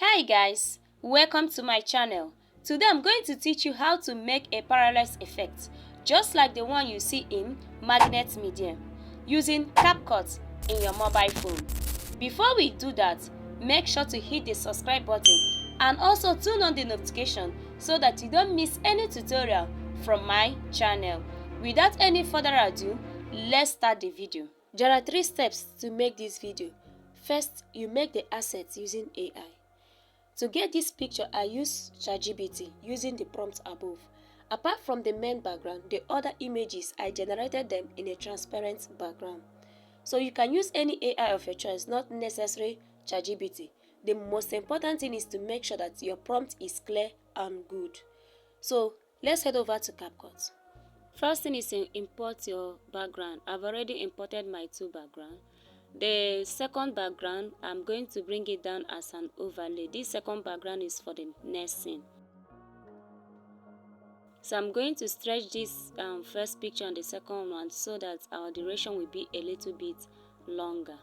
Hi guys, welcome to my channel. Today I'm going to teach you how to make a parallax effect, just like the one you see in MagnatesMedia, using CapCut in your mobile phone. Before we do that, make sure to hit the subscribe button and also turn on the notification so that you don't miss any tutorial from my channel. Without any further ado, let's start the video. There are 3 steps to make this video. First, you make the assets using AI. To get this picture, I use ChatGPT using the prompt above. Apart from the main background, the other images, I generated them in a transparent background. So you can use any AI of your choice, not necessarily ChatGPT. The most important thing is to make sure that your prompt is clear and good. So let's head over to CapCut. First thing is to import your background. I've already imported my 2 backgrounds. The second background, I'm going to bring it down as an overlay. This second background is for the next scene. So I'm going to stretch this first picture and the second one so that our duration will be a little bit longer.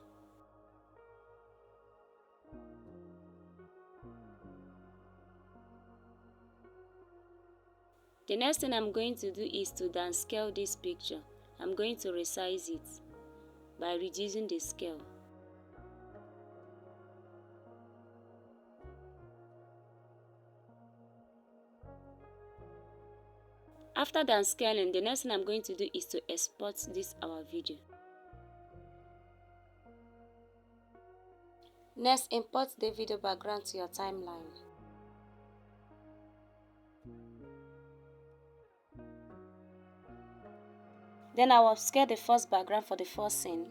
The next thing I'm going to do is to downscale this picture. I'm going to resize it by reducing the scale. After downscaling, the next thing I'm going to do is to export our video. Next, import the video background to your timeline. Then I will upscale the first background for the first scene.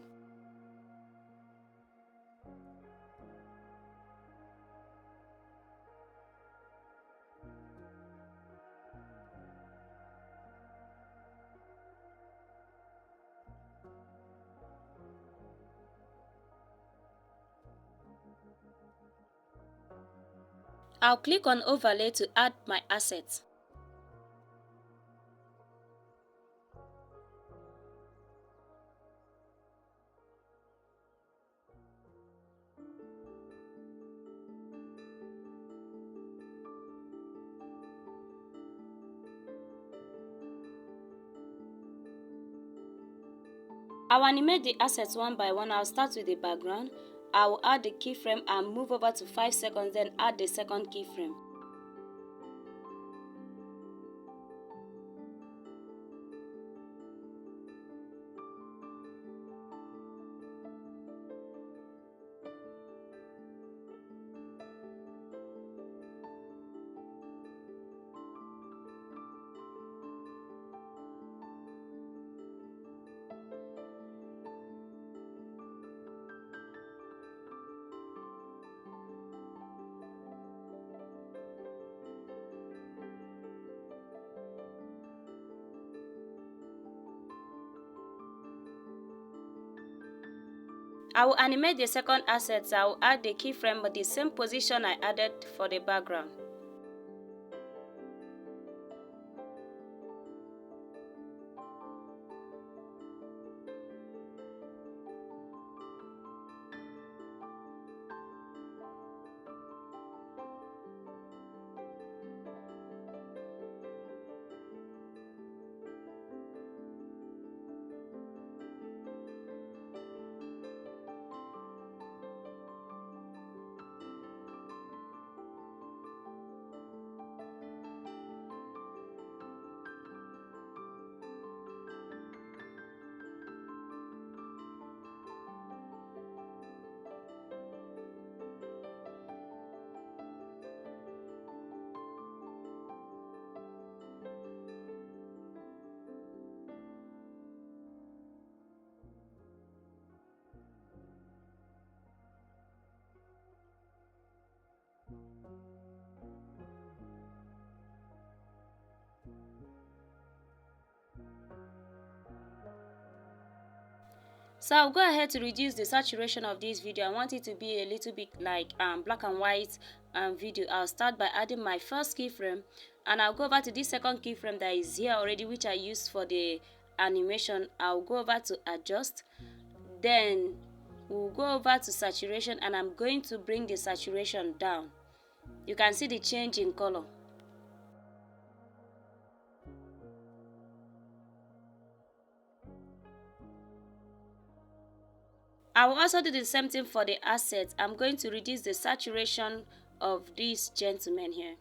I'll click on overlay to add my assets. I'll animate the assets one by one. I'll start with the background. I will add the keyframe and move over to 5 seconds, then add the second keyframe. I will animate the second asset. I will add the keyframe but the same position I added for the background. So I'll go ahead to reduce the saturation of this video. I want it to be a little bit like black and white video. I'll start by adding my first keyframe, and I'll go over to this second keyframe that is here already, which I used for the animation. I'll go over to adjust, then we'll go over to saturation, and I'm going to bring the saturation down. You can see the change in color. I will also do the same thing for the assets. I'm going to reduce the saturation of this gentleman here.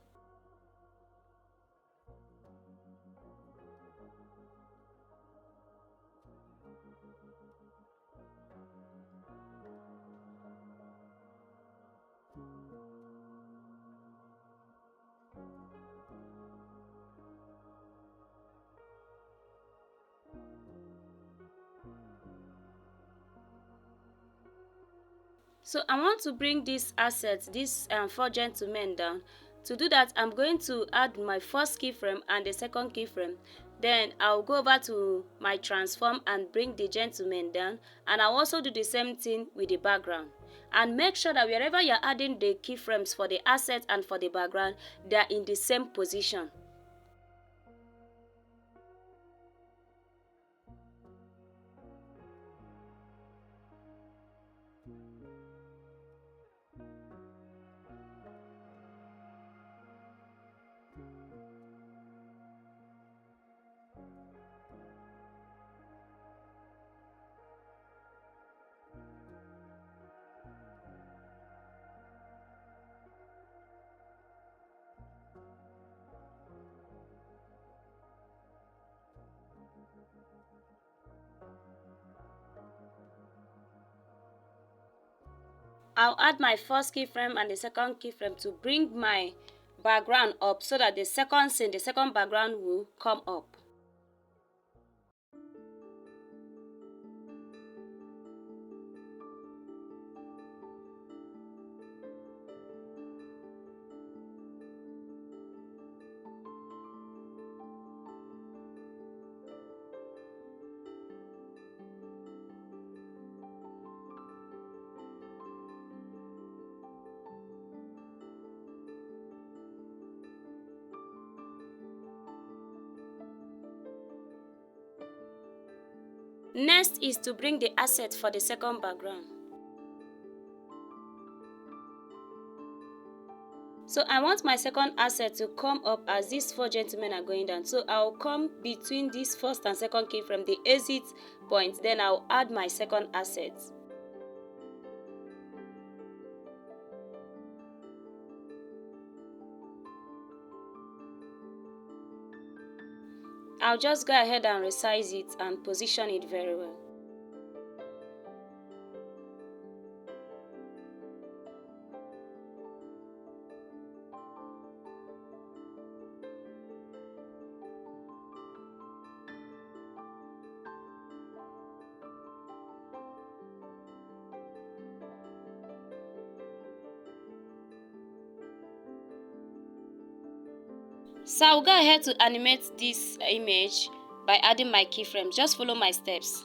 So I want to bring this asset, this four gentlemen down. To do that, I'm going to add my first keyframe and the second keyframe. Then I'll go over to my transform and bring the gentleman down. And I'll also do the same thing with the background. And make sure that wherever you're adding the keyframes for the asset and for the background, they're in the same position. I'll add my first keyframe and the second keyframe to bring my background up so that the second scene, the second background will come up. Next is to bring the asset for the second background. So I want my second asset to come up as these four gentlemen are going down. So I'll come between this first and second keyframe, the exit point, then I'll add my second asset. I'll just go ahead and resize it and position it very well. So I'll go ahead to animate this image by adding my keyframes. Just follow my steps.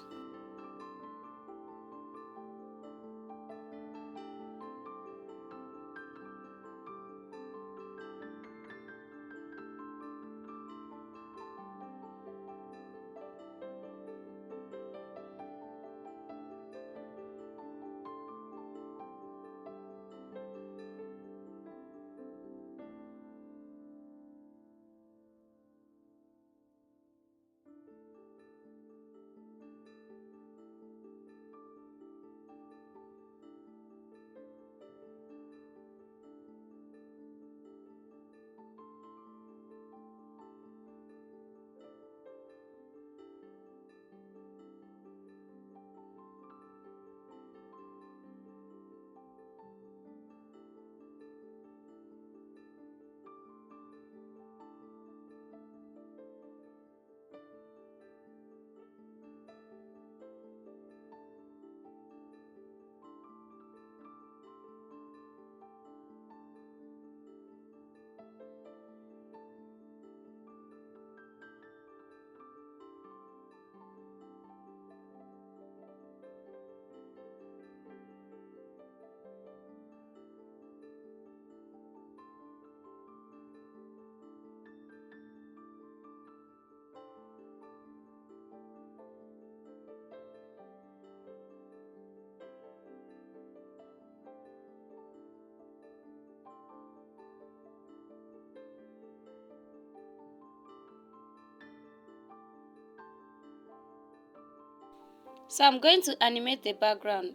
So I'm going to animate the background.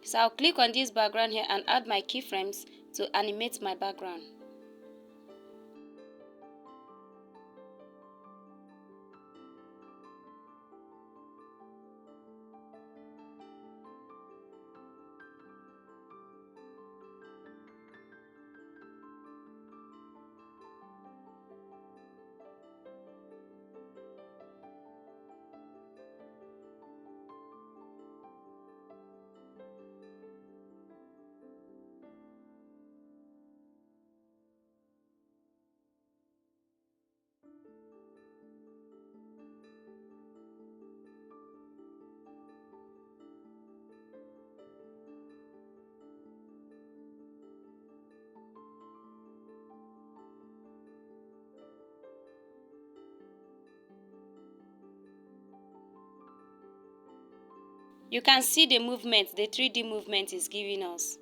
So I'll click on this background here and add my keyframes to animate my background. You can see the movement, the 3D movement is giving us.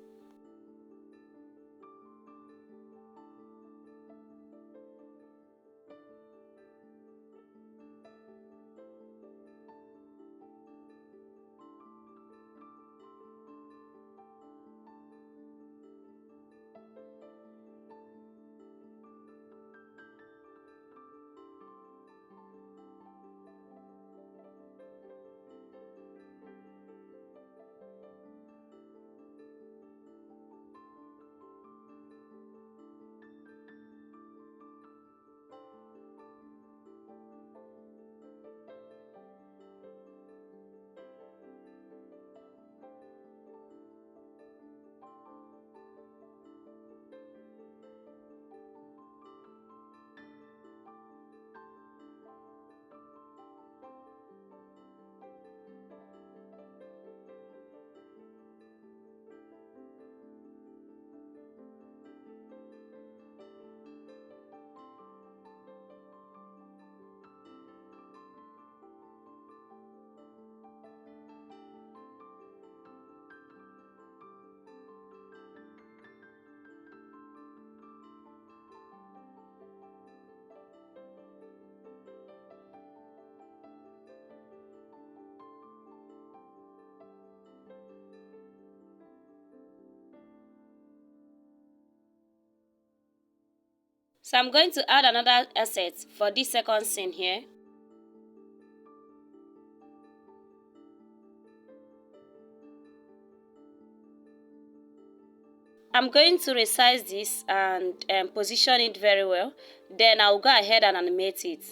So I'm going to add another asset for this second scene here. I'm going to resize this and position it very well. Then I'll go ahead and animate it.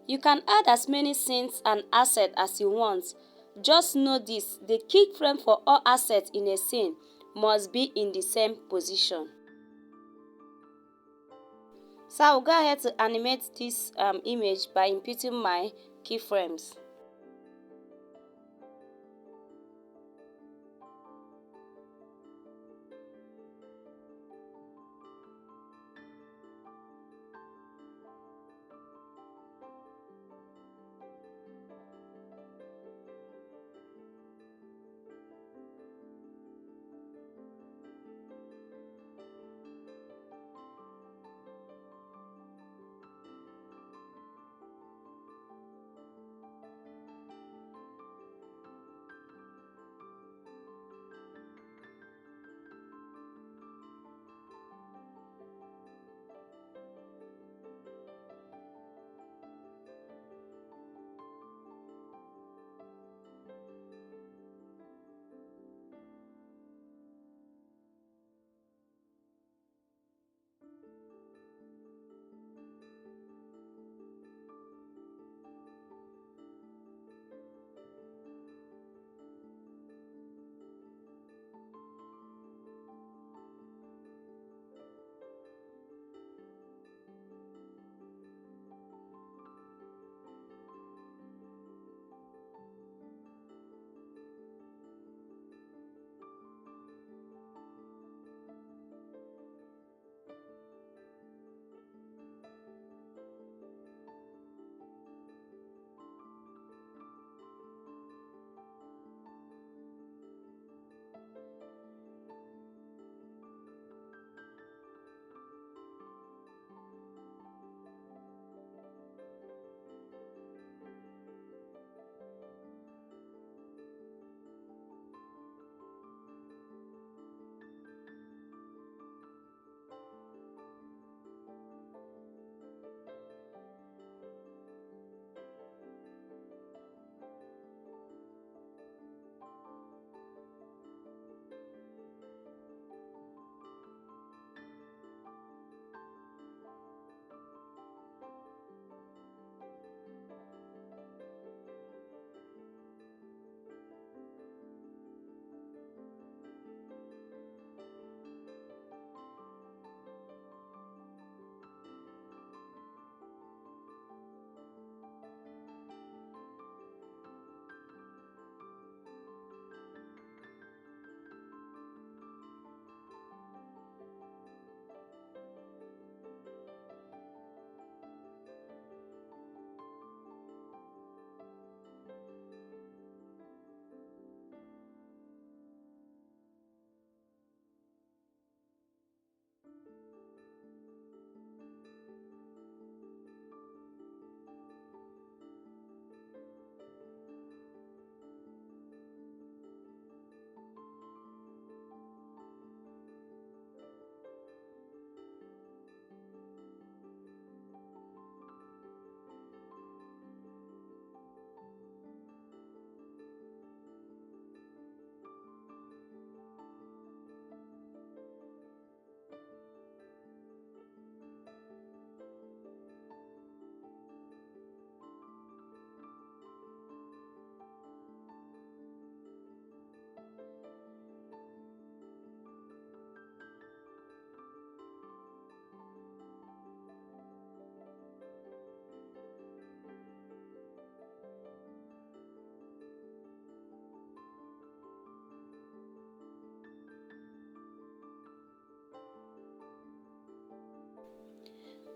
You can add as many scenes and assets as you want. Just know this, the keyframe for all assets in a scene must be in the same position. So I'll go ahead to animate this image by inputting my keyframes.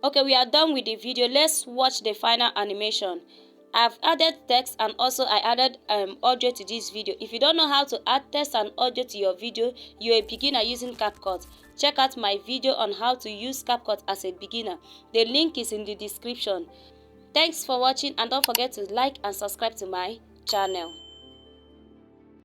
Okay, we are done with the video. Let's watch the final animation. I've added text and also I added audio to this video. If you don't know how to add text and audio to your video, you're a beginner using CapCut. Check out my video on how to use CapCut as a beginner. The link is in the description. Thanks for watching and don't forget to like and subscribe to my channel.